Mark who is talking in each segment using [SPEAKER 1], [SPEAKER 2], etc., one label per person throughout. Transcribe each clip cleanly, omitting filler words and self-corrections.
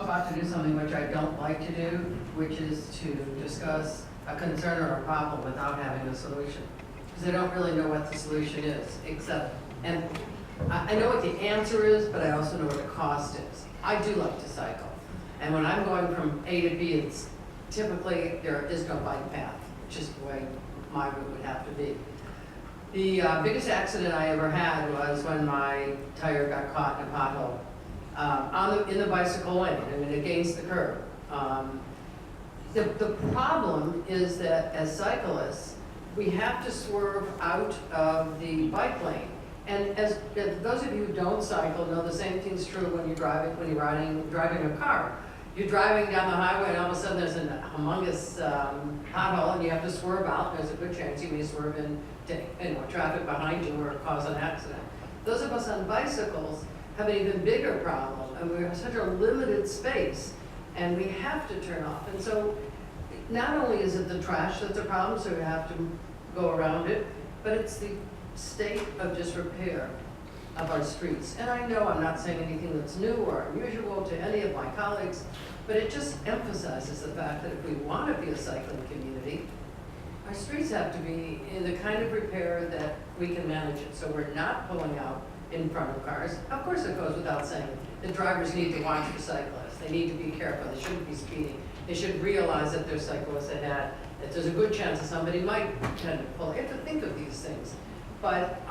[SPEAKER 1] about to do something which I don't like to do, which is to discuss a concern or a problem without having a solution. Because I don't really know what the solution is, except, and I know what the answer is, but I also know what the cost is. I do like to cycle. And when I'm going from A to B, it's typically, there is no bike path, which is the way my route would have to be. The biggest accident I ever had was when my tire got caught in a pothole in the bicycle lane, I mean, against the curb. The problem is that as cyclists, we have to swerve out of the bike lane. And as those of you who don't cycle know, the same thing's true when you're driving a car. You're driving down the highway and all of a sudden there's a humongous pothole and you have to swerve out. There's a good chance you may swerve into traffic behind you or cause an accident. Those of us on bicycles have an even bigger problem, and we have such a limited space and we have to turn off. And so not only is it the trash that's a problem, so we have to go around it, but it's the state of disrepair of our streets. And I know I'm not saying anything that's new or unusual to any of my colleagues, but it just emphasizes the fact that if we want to be a cycling community, our streets have to be in the kind of repair that we can manage it. So we're not pulling out in front of cars. Of course, it goes without saying that drivers need to watch for cyclists. They need to be careful. They shouldn't be speeding. They should realize that there's cyclists ahead, that there's a good chance that somebody might tend to pull. You have to think of these things. But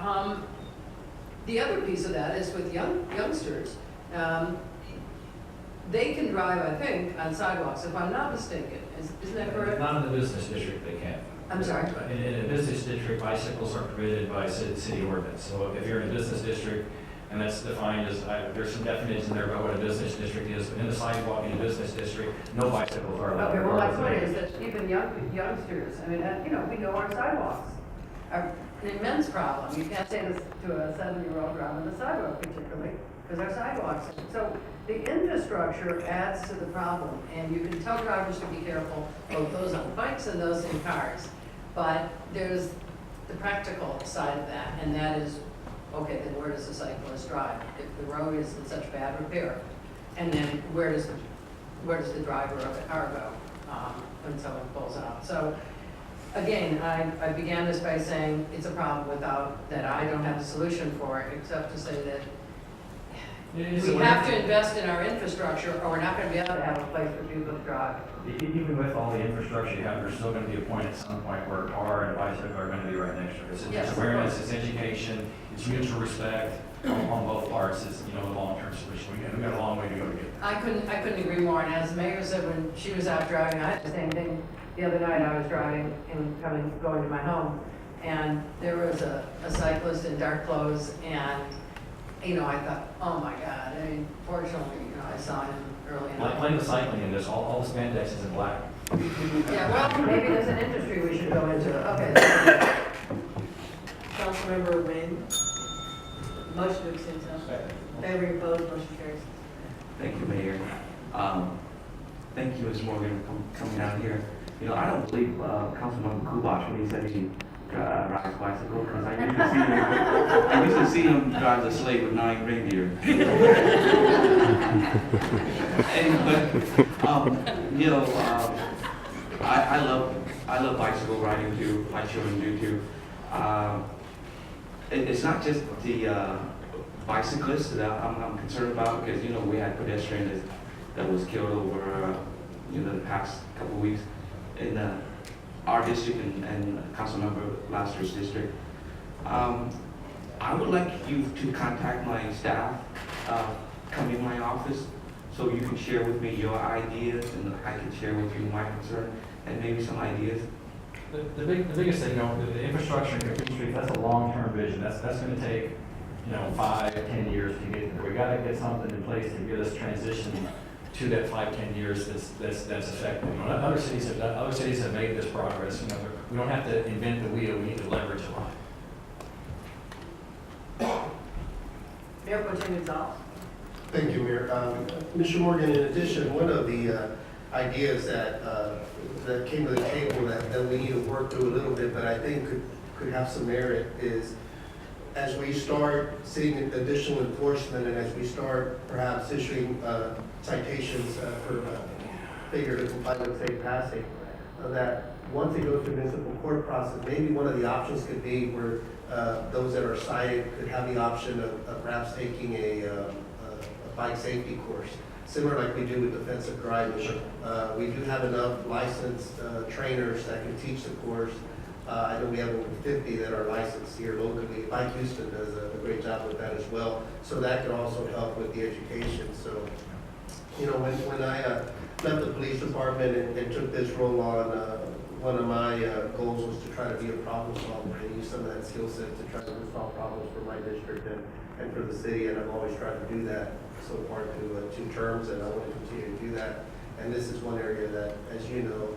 [SPEAKER 1] the other piece of that is with youngsters, they can drive, I think, on sidewalks, if I'm not mistaken. Isn't that correct?
[SPEAKER 2] Not in the business district, they can't.
[SPEAKER 1] I'm sorry?
[SPEAKER 2] In a business district, bicycles are permitted by city ordinance. So if you're in a business district, and that's defined as, there's some definition there about what a business district is, but in the sidewalk in a business district, no bicycles are allowed.
[SPEAKER 1] Okay, well, my point is that even youngsters, I mean, we know our sidewalks are an immense problem. You can't say this to a 7-year-old driving the sidewalk particularly, because our sidewalks. So the infrastructure adds to the problem, and you can tell drivers to be careful, both those on bikes and those in cars. But there's the practical side of that, and that is, okay, then where does the cyclist drive? If the road is in such bad repair, and then where does the driver of the car go when someone pulls out? So again, I began this by saying it's a problem without that I don't have a solution for it, except to say that we have to invest in our infrastructure, or we're not going to be able to have a place for people to drive.
[SPEAKER 2] Even with all the infrastructure you have, there's still going to be a point at some point where a car and a bicycle are going to be right next to it. It's
[SPEAKER 1] Yes,
[SPEAKER 2] awareness, it's education, it's mutual respect on both parts. It's the long-term solution. We've got a long way to go to get there.
[SPEAKER 1] I couldn't agree more. And as the mayor said when she was out driving, I had the same thing the other night. I was driving and going to my home, and there was a cyclist in dark clothes, and I thought, oh my God. I mean, fortunately, I saw him early in
[SPEAKER 2] Like the cycling in this, all the spandex is in black.
[SPEAKER 1] Yeah, well, maybe there's an industry we should go into. Okay.
[SPEAKER 3] Councilmember Wynn. Motion to extend time. Favor opposed, motion carries.
[SPEAKER 4] Thank you, Mayor. Thank you, Ms. Morgan, for coming out here. I don't believe Councilmember Kubash when he said he rides bicycle, because I used to see him drive the sleigh with 9 reindeer. I love bicycle riding too. My children do too. It's not just the bicyclists that I'm concerned about, because we had pedestrians that was killed over the past couple of weeks in our district and Councilmember Laster's district. I would like you to contact my staff, come in my office, so you can share with me your ideas, and I can share with you my concern and maybe some ideas.
[SPEAKER 2] The biggest thing, the infrastructure in Complete Street, that's a long-term vision. That's going to take 5-10 years to get there. We got to get something in place to get us transition to that 5-10 years that's effective. Other cities have made this progress. We don't have to invent the wheel. We need to leverage a lot.
[SPEAKER 1] Mayor Pro Tem Gonzalez.
[SPEAKER 5] Thank you, Mayor. Mr. Morgan, in addition, one of the ideas that came to the table that we need to work through a little bit, but I think could have some merit is, as we start seeing additional enforcement and as we start perhaps issuing citations for failure to comply with safe passing, that once it goes through municipal court process, maybe one of the options could be where those that are cited could have the option of perhaps taking a bike safety course, similar like we do with defensive driving. We do have enough licensed trainers that can teach the course. I know we have over 50 that are licensed here locally. Mike Houston does a great job with that as well. So that could also help with the education. So, you know, when I left the police department and took this role on, one of my goals was to try to be a problem solver and use some of that skill set to try to solve problems for my district and for the city. And I've always tried to do that so far to 2 terms, and I want to continue to do that. And this is one area that, as you know,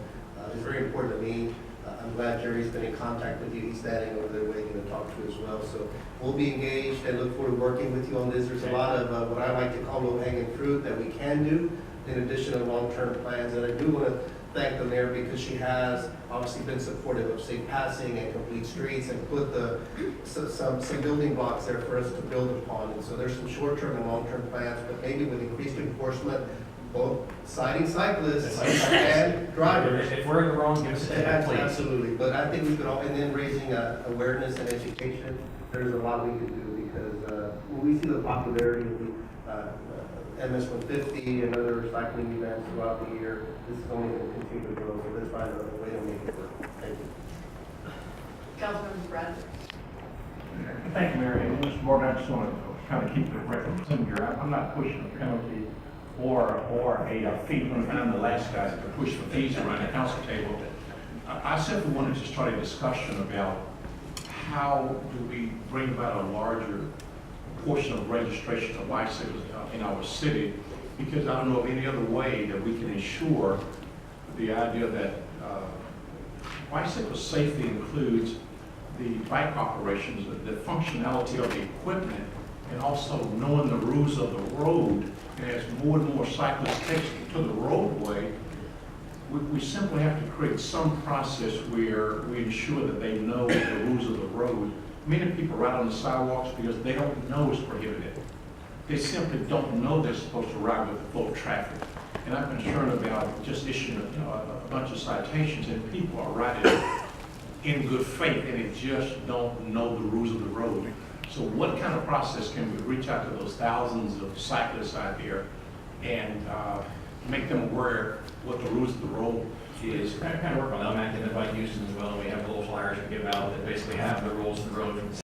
[SPEAKER 5] is very important to me. I'm glad Jerry's been in contact with you. He's standing over there waiting to talk to you as well. So we'll be engaged and look forward to working with you on this. There's a lot of what I like to call low-hanging fruit that we can do in addition to long-term plans. And I do want to thank the mayor because she has obviously been supportive of safe passing and complete streets and put some building blocks there for us to build upon. And so there's some short-term and long-term plans, but maybe with increased enforcement, both citing cyclists and drivers.
[SPEAKER 2] If we're in the wrong, give us a ticket, please.
[SPEAKER 5] Absolutely, but I think we could all, and then raising awareness and education, there's a lot we can do because when we see the popularity of the MS-150 and other recycling events throughout the year, this is only going to continue to grow, so let's find a way to make it work. Thank you.
[SPEAKER 3] Councilmember Bradford.
[SPEAKER 6] Thank you, Mary. And Mr. Morgan, I just want to kind of keep the record simple. I'm not pushing a penalty or a fee.
[SPEAKER 7] I'm the last guy to push for fees around the council table. I simply wanted to start a discussion about how do we bring about a larger portion of registration of bicycles in our city, because I don't know of any other way that we can ensure the idea that bicycle safety includes the bike operations, the functionality of the equipment, and also knowing the rules of the road. And as more and more cyclists take to the roadway, we simply have to create some process where we ensure that they know the rules of the road. Many people ride on the sidewalks because they don't know it's prohibited. They simply don't know they're supposed to ride with the flow of traffic. And I'm concerned about just issuing a bunch of citations and people are riding in good faith and they just don't know the rules of the road. So what kind of process can we reach out to those thousands of cyclists out there and make them aware what the rules of the road is?
[SPEAKER 2] Kind of work on LMAC and Bike Houston as well. We have little flyers we give out that basically have the rules of the road from the